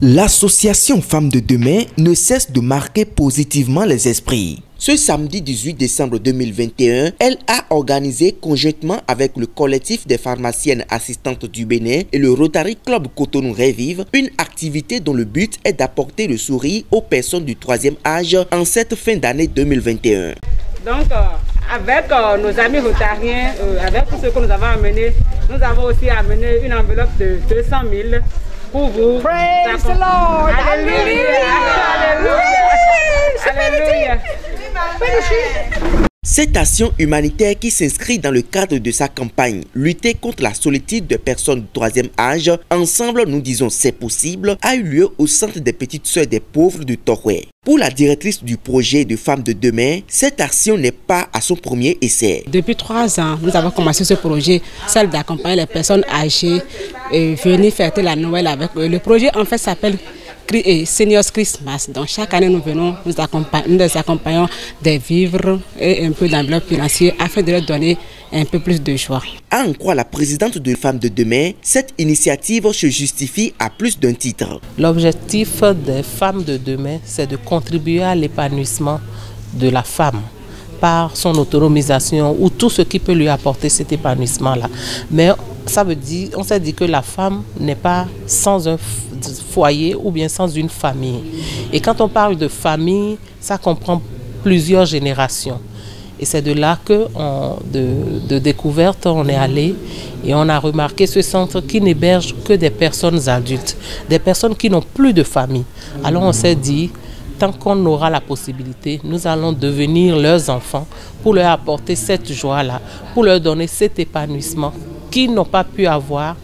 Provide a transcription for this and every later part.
L'association Femmes de Demain ne cesse de marquer positivement les esprits. Ce samedi 18 décembre 2021, elle a organisé conjointement avec le collectif des pharmaciennes assistantes du Bénin et le Rotary Club Cotonou Revive une activité dont le but est d'apporter le sourire aux personnes du troisième âge en cette fin d'année 2021. Donc, avec nos amis rotariens, avec tout ce que nous avons amené, nous avons aussi amené une enveloppe de 200 000 pour vous. Praise the Lord! Alléluia! Alléluia! Cette action humanitaire qui s'inscrit dans le cadre de sa campagne « Lutter contre la solitude des personnes du troisième âge », ensemble nous disons c'est possible, a eu lieu au centre des petites sœurs des pauvres de Toroué. Pour la directrice du projet de Femmes de Demain, cette action n'est pas à son premier essai. Depuis 3 ans, nous avons commencé ce projet, celle d'accompagner les personnes âgées et venir fêter la Noël avec eux. Le projet en fait s'appelle Seniors Christmas. Donc chaque année nous venons, nous les accompagnons des vivres et un peu d'enveloppe financière afin de leur donner un peu plus de joie. À en croire la présidente de Femmes de Demain, cette initiative se justifie à plus d'un titre. L'objectif des Femmes de Demain, c'est de contribuer à l'épanouissement de la femme par son autonomisation ou tout ce qui peut lui apporter cet épanouissement-là. Mais ça veut dire, on s'est dit que la femme n'est pas sans un foyer ou bien sans une famille. Et quand on parle de famille, ça comprend plusieurs générations. Et c'est de là que, de découverte, on est allé et on a remarqué ce centre qui n'héberge que des personnes adultes, des personnes qui n'ont plus de famille. Alors on s'est dit, tant qu'on aura la possibilité, nous allons devenir leurs enfants pour leur apporter cette joie-là, pour leur donner cet épanouissement qu'ils n'ont pas pu avoir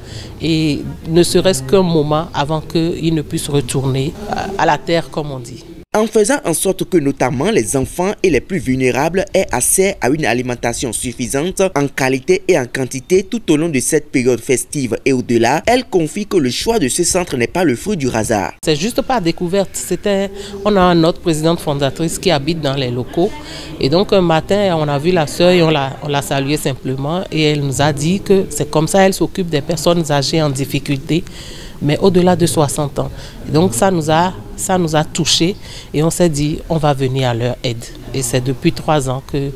et ne serait-ce qu'un moment avant qu'ils ne puissent retourner à la terre, comme on dit. En faisant en sorte que notamment les enfants et les plus vulnérables aient accès à une alimentation suffisante en qualité et en quantité tout au long de cette période festive et au-delà, elle confie que le choix de ce centre n'est pas le fruit du hasard. C'est juste par découverte. On a notre présidente fondatrice qui habite dans les locaux et donc un matin on a vu la sœur et on l'a saluée simplement et elle nous a dit que c'est comme ça elle s'occupe des personnes âgées en difficulté, mais au-delà de 60 ans. Et donc ça nous a touchés et on s'est dit on va venir à leur aide. Et c'est depuis 3 ans que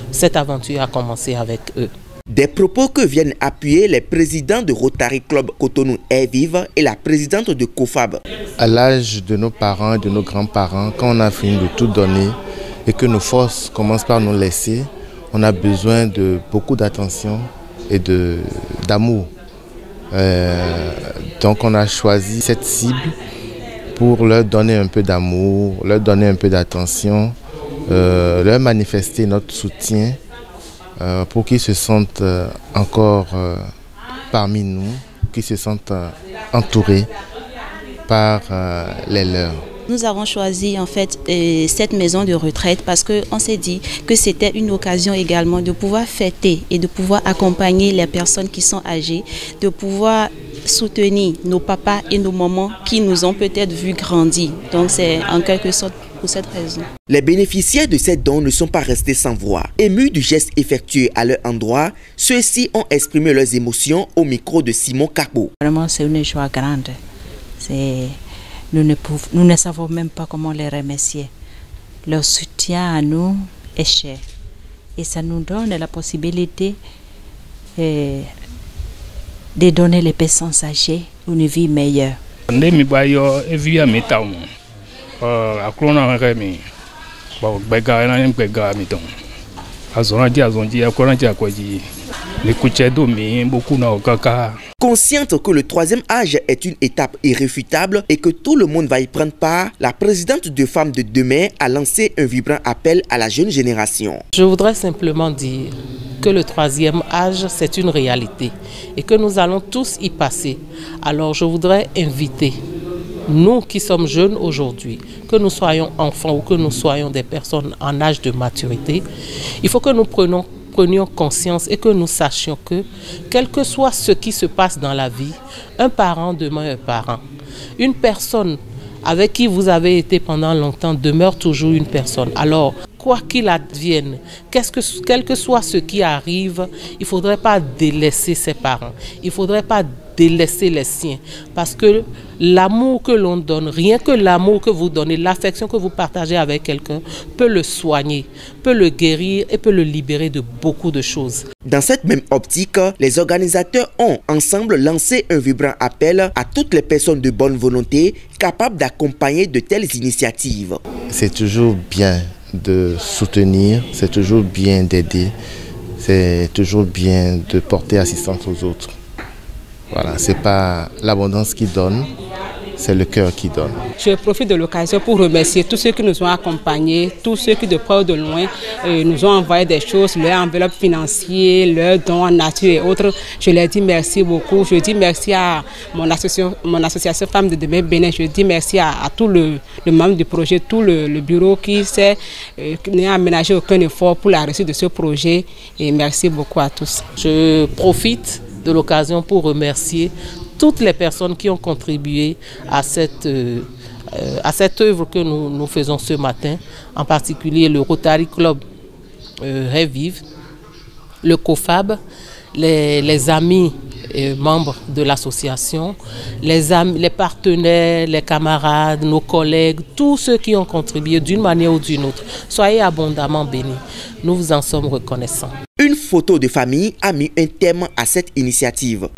cette aventure a commencé avec eux. Des propos que viennent appuyer les présidents de Rotary Club Cotonou Revive et la présidente de COFAB. À l'âge de nos parents et de nos grands-parents, quand on a fini de tout donner et que nos forces commencent par nous laisser, on a besoin de beaucoup d'attention et d'amour. Donc on a choisi cette cible pour leur donner un peu d'amour, leur donner un peu d'attention, leur manifester notre soutien pour qu'ils se sentent encore parmi nous, qu'ils se sentent entourés par les leurs. Nous avons choisi en fait cette maison de retraite parce qu'on s'est dit que c'était une occasion également de pouvoir fêter et de pouvoir accompagner les personnes qui sont âgées, de pouvoir soutenir nos papas et nos mamans qui nous ont peut-être vu grandir. Donc c'est en quelque sorte pour cette raison. Les bénéficiaires de ces dons ne sont pas restés sans voix. Émus du geste effectué à leur endroit, ceux-ci ont exprimé leurs émotions au micro de Simon Carbo. Vraiment c'est une joie grande. Nous ne savons même pas comment les remercier. Leur soutien à nous est cher. Et ça nous donne la possibilité de donner les personnes âgées une vie meilleure. Consciente que le troisième âge est une étape irréfutable et que tout le monde va y prendre part, la présidente de Femmes de Demain a lancé un vibrant appel à la jeune génération. Je voudrais simplement dire que le troisième âge, c'est une réalité et que nous allons tous y passer. Alors je voudrais inviter, nous qui sommes jeunes aujourd'hui, que nous soyons enfants ou que nous soyons des personnes en âge de maturité, il faut que nous prenions conscience et que nous sachions que, quel que soit ce qui se passe dans la vie, un parent demeure un parent. Une personne avec qui vous avez été pendant longtemps demeure toujours une personne. Alors, quoi qu'il advienne, quel que soit ce qui arrive, il ne faudrait pas délaisser ses parents. Il ne faudrait pas délaisser les siens. Parce que l'amour que l'on donne, rien que l'amour que vous donnez, l'affection que vous partagez avec quelqu'un, peut le soigner, peut le guérir et peut le libérer de beaucoup de choses. Dans cette même optique, les organisateurs ont ensemble lancé un vibrant appel à toutes les personnes de bonne volonté capables d'accompagner de telles initiatives. C'est toujours bien de soutenir, c'est toujours bien d'aider, c'est toujours bien de porter assistance aux autres. Voilà, c'est pas l'abondance qui donne, c'est le cœur qui donne. Je profite de l'occasion pour remercier tous ceux qui nous ont accompagnés, tous ceux qui de près ou de loin nous ont envoyé des choses, leur enveloppe financière, leurs dons en nature et autres. Je leur dis merci beaucoup. Je dis merci à mon association Femmes de Demain Bénin. Je dis merci à tout le membre du projet, tout le bureau qui n'a aménagé aucun effort pour la réussite de ce projet. Et merci beaucoup à tous. Je profite de l'occasion pour remercier toutes les personnes qui ont contribué à cette œuvre que nous faisons ce matin, en particulier le Rotary Club Rêve-Vive, le COFAB, les amis et membres de l'association, les partenaires, les camarades, nos collègues, tous ceux qui ont contribué d'une manière ou d'une autre. Soyez abondamment bénis. Nous vous en sommes reconnaissants. Une photo de famille a mis un terme à cette initiative.